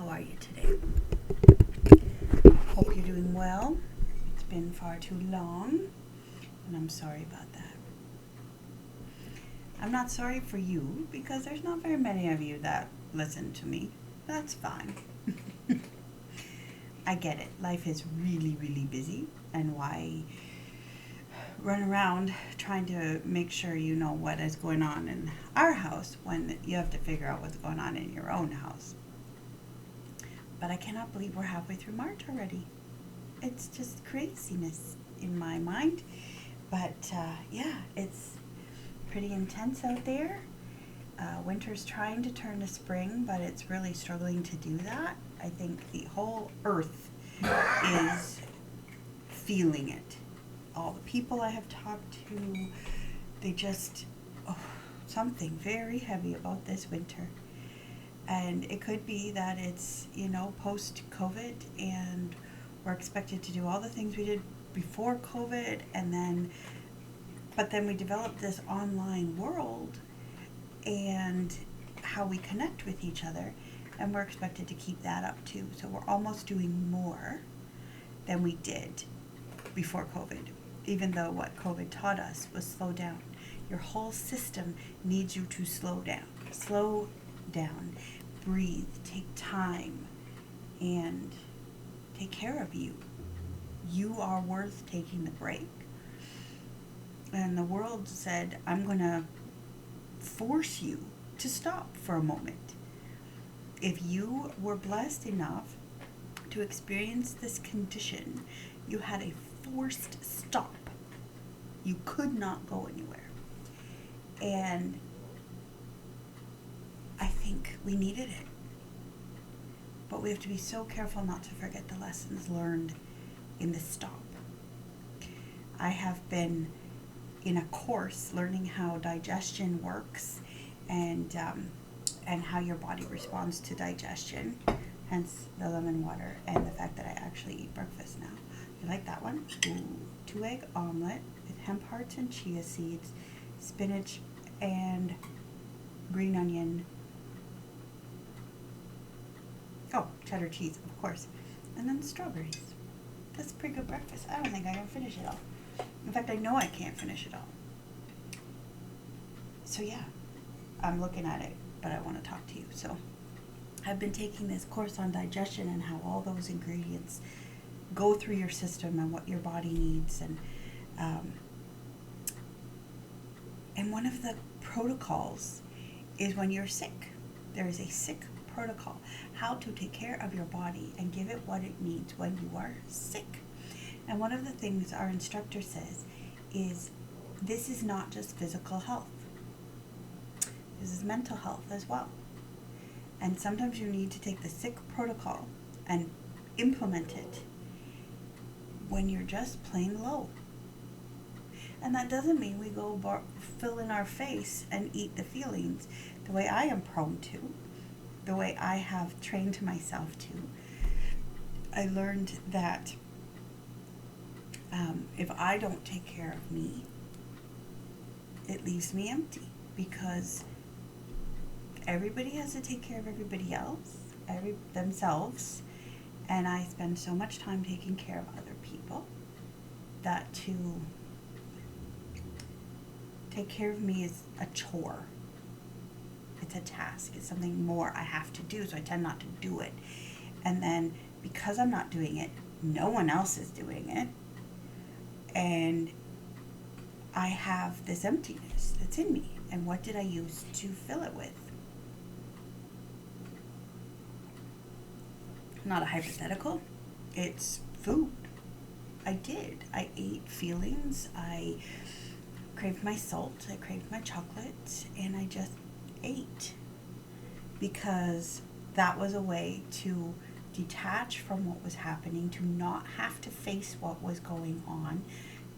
How are you today? Hope you're doing well. It's been far too long, and I'm sorry about that. I'm not sorry for you because there's not very many of you that listen to me. That's fine. I get it. Life is really, really busy, and why run around trying to make sure you know what is going on in our house when you have to figure out what's going on in your own house. But I cannot believe we're halfway through March already. It's just craziness in my mind. But yeah, it's pretty intense out there. Winter's trying to turn to spring, but it's really struggling to do that. I think the whole earth is feeling it. All the people I have talked to, they just, something very heavy about this winter. And it could be that it's, post-COVID, and we're expected to do all the things we did before COVID, but then we developed this online world and how we connect with each other, and we're expected to keep that up too. So we're almost doing more than we did before COVID, even though what COVID taught us was slow down. Your whole system needs you to slow down. Slow down, breathe, take time, and take care of you. You are worth taking the break. And the world said, I'm going to force you to stop for a moment. If you were blessed enough to experience this condition, you had a forced stop. You could not go anywhere. And I think we needed it. But we have to be so careful not to forget the lessons learned in the stop. I have been in a course learning how digestion works and how your body responds to digestion, hence the lemon water and the fact that I actually eat breakfast now. You like that one? Ooh, 2-egg omelet with hemp hearts and chia seeds, spinach and green onion. Oh, cheddar cheese, of course. And then strawberries. That's a pretty good breakfast. I don't think I can finish it all. In fact, I know I can't finish it all. So yeah, I'm looking at it, but I want to talk to you. So I've been taking this course on digestion and how all those ingredients go through your system and what your body needs. And one of the protocols is when you're sick. There is a sick protocol, how to take care of your body and give it what it needs when you are sick. And one of the things our instructor says is this is not just physical health. This is mental health as well. And sometimes you need to take the sick protocol and implement it when you're just plain low. And that doesn't mean we go fill in our face and eat the feelings the way I am prone to, the way I have trained myself to. I learned that if I don't take care of me, it leaves me empty, because everybody has to take care of everybody else, themselves, and I spend so much time taking care of other people that to take care of me is a chore. It's a task. It's something more I have to do, so I tend not to do it. And then because I'm not doing it, no one else is doing it. And I have this emptiness that's in me. And what did I use to fill it with? Not a hypothetical. It's food. I did. I ate feelings. I craved my salt. I craved my chocolate. And I just ate, because that was a way to detach from what was happening, to not have to face what was going on,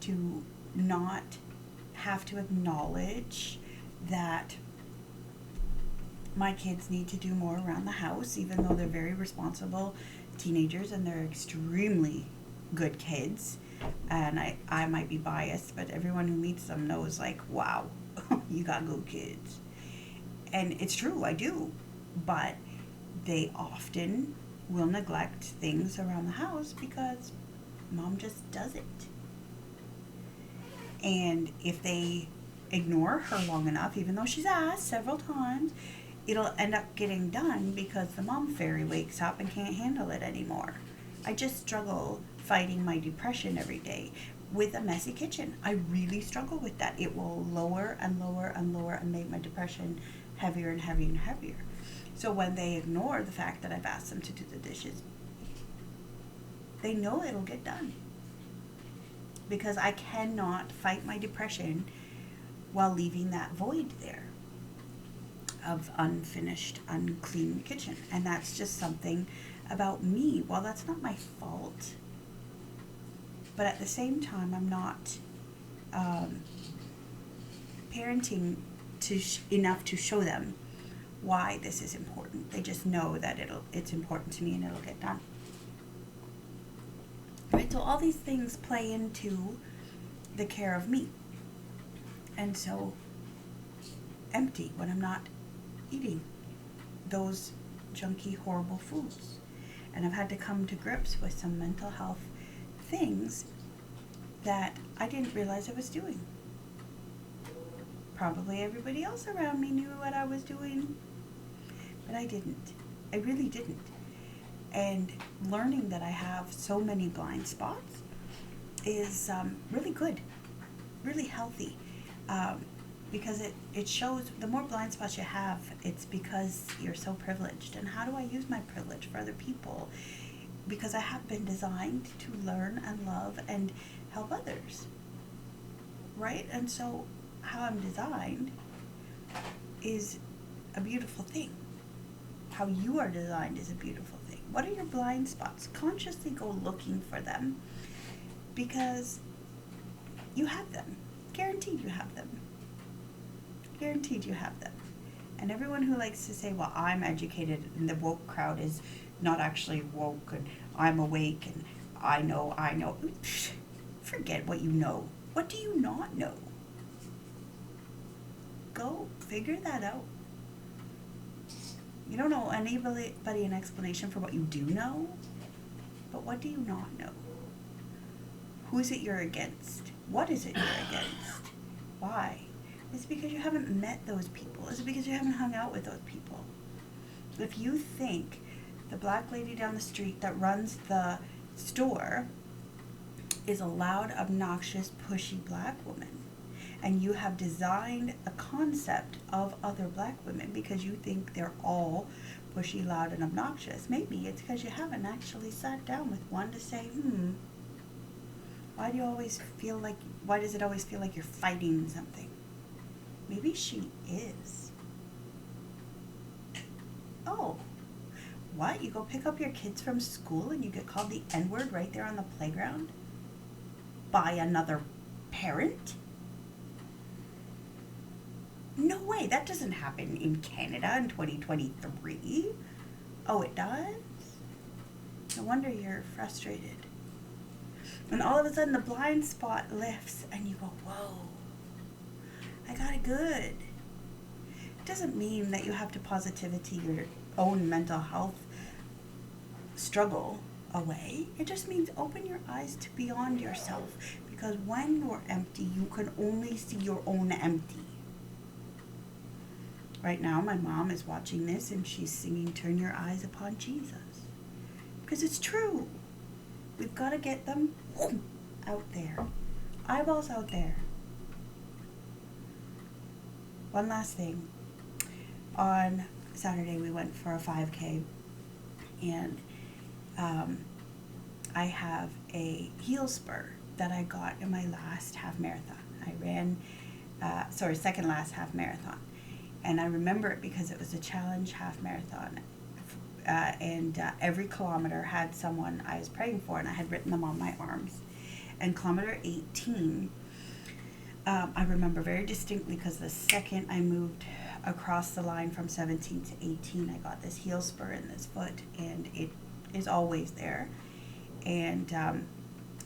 to not have to acknowledge that my kids need to do more around the house, even though they're very responsible teenagers and they're extremely good kids. And I might be biased, but everyone who meets them knows, like, wow, you got good kids. And it's true, I do. But They often will neglect things around the house because mom just does it. And if they ignore her long enough, even though she's asked several times, it'll end up getting done because the mom fairy wakes up and can't handle it anymore. I just struggle fighting my depression every day with a messy kitchen. I really struggle with that. It will lower and lower and lower and make my depression heavier and heavier and heavier. So when they ignore the fact that I've asked them to do the dishes, they know it'll get done. Because I cannot fight my depression while leaving that void there of unfinished, unclean kitchen. And that's just something about me. Well, that's not my fault. But at the same time, I'm not parenting enough to show them why this is important. They just know that it's important to me and it'll get done. Right? So all these things play into the care of me. And so empty when I'm not eating those junky, horrible foods. And I've had to come to grips with some mental health things that I didn't realize I was doing. Probably everybody else around me knew what I was doing, but I didn't. I really didn't. And learning that I have so many blind spots is really good, really healthy, because it shows the more blind spots you have, it's because you're so privileged. And how do I use my privilege for other people? Because I have been designed to learn and love and help others, right? And so how I'm designed is a beautiful thing. How you are designed is a beautiful thing. What are your blind spots? Consciously go looking for them, because you have them. Guaranteed you have them. Guaranteed you have them. And everyone who likes to say, well, I'm educated and the woke crowd is not actually woke and I'm awake and I know. Forget what you know. What do you not know? Go figure that out. You don't know anybody an explanation for what you do know, but what do you not know? Who is it you're against? What is it you're against? Why? Is it because you haven't met those people? Is it because you haven't hung out with those people? If you think the black lady down the street that runs the store is a loud, obnoxious, pushy black woman, and you have designed a concept of other black women because you think they're all pushy, loud, and obnoxious, maybe it's because you haven't actually sat down with one to say, why does it always feel like you're fighting something? Maybe she is. Oh, what? You go pick up your kids from school and you get called the N-word right there on the playground? By another parent? No way, that doesn't happen in Canada in 2023. Oh, it does? No wonder you're frustrated. And all of a sudden the blind spot lifts and you go, whoa, I got it good. It doesn't mean that you have to positivity your own mental health struggle away. It just means open your eyes to beyond yourself, because when you're empty, you can only see your own empty. Right now, my mom is watching this and she's singing Turn Your Eyes Upon Jesus. Because it's true. We've got to get them out there. Eyeballs out there. One last thing. On Saturday, we went for a 5K. And I have a heel spur that I got in my last half marathon. I ran, second last half marathon. And I remember it because it was a challenge half marathon. And every kilometer had someone I was praying for, and I had written them on my arms. And kilometer 18, I remember very distinctly because the second I moved across the line from 17 to 18, I got this heel spur in this foot, and it is always there. And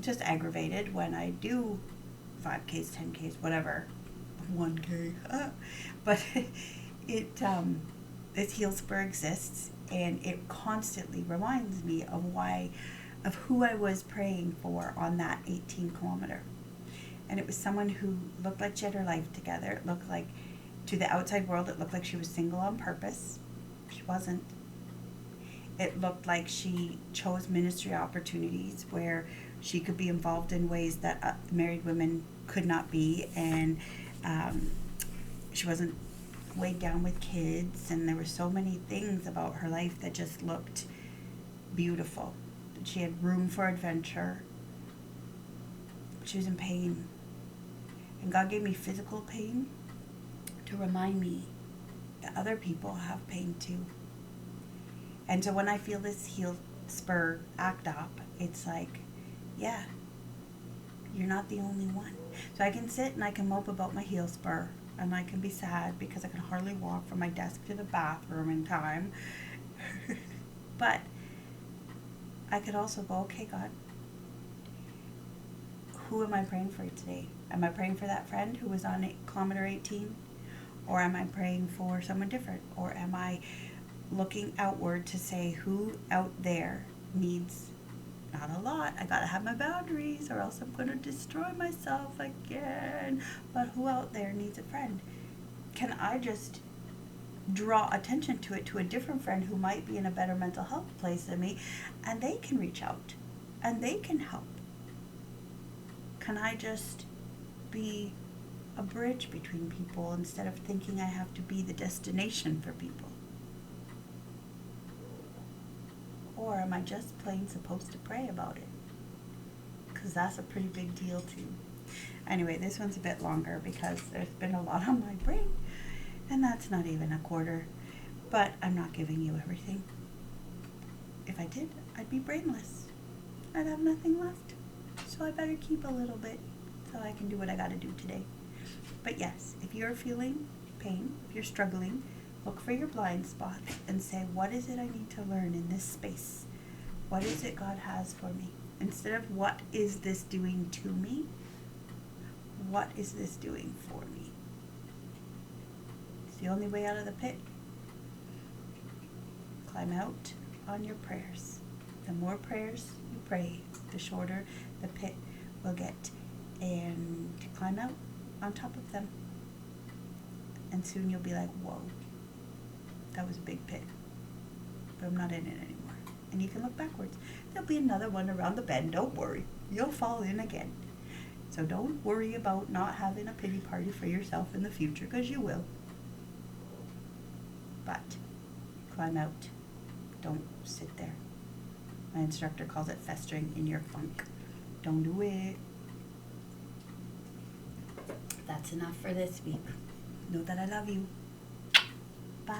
just aggravated when I do 5Ks, 10Ks, whatever, 1K, but this heel spur exists, And it constantly reminds me of who I was praying for on that 18 kilometer. And it was someone who looked like she had her life together. It looked like, to the outside world, it looked like she was single on purpose. She wasn't. It looked like she chose ministry opportunities where she could be involved in ways that married women could not be. And she wasn't weighed down with kids. And there were so many things about her life that just looked beautiful. She had room for adventure. She was in pain. And God gave me physical pain to remind me that other people have pain too. And so when I feel this heel spur act up, it's like, yeah, you're not the only one. So I can sit and I can mope about my heel spur, and I can be sad because I can hardly walk from my desk to the bathroom in time. But I could also go, okay, God, who am I praying for today? Am I praying for that friend who was on kilometer 18? Or am I praying for someone different? Or am I looking outward to say who out there needs, not a lot, I gotta have my boundaries or else I'm gonna destroy myself again, but who out there needs a friend? Can I just draw attention to it to a different friend who might be in a better mental health place than me, and they can reach out and they can help? Can I just be a bridge between people instead of thinking I have to be the destination for people? Or am I just plain supposed to pray about it? Because that's a pretty big deal too. Anyway, this one's a bit longer because there's been a lot on my brain, and that's not even a quarter. But I'm not giving you everything. If I did, I'd be brainless. I'd have nothing left. So I better keep a little bit so I can do what I gotta do today. But yes, if you're feeling pain, if you're struggling, look for your blind spots and say, what is it I need to learn in this space? What is it God has for me? Instead of what is this doing to me, what is this doing for me? It's the only way out of the pit. Climb out on your prayers. The more prayers you pray, the shorter the pit will get. And climb out on top of them. And soon you'll be like, whoa, that was a big pit. But I'm not in it anymore. And you can look backwards. There'll be another one around the bend. Don't worry. You'll fall in again. So don't worry about not having a pity party for yourself in the future, because you will. But climb out. Don't sit there. My instructor calls it festering in your funk. Don't do it. That's enough for this week. Know that I love you. Bye.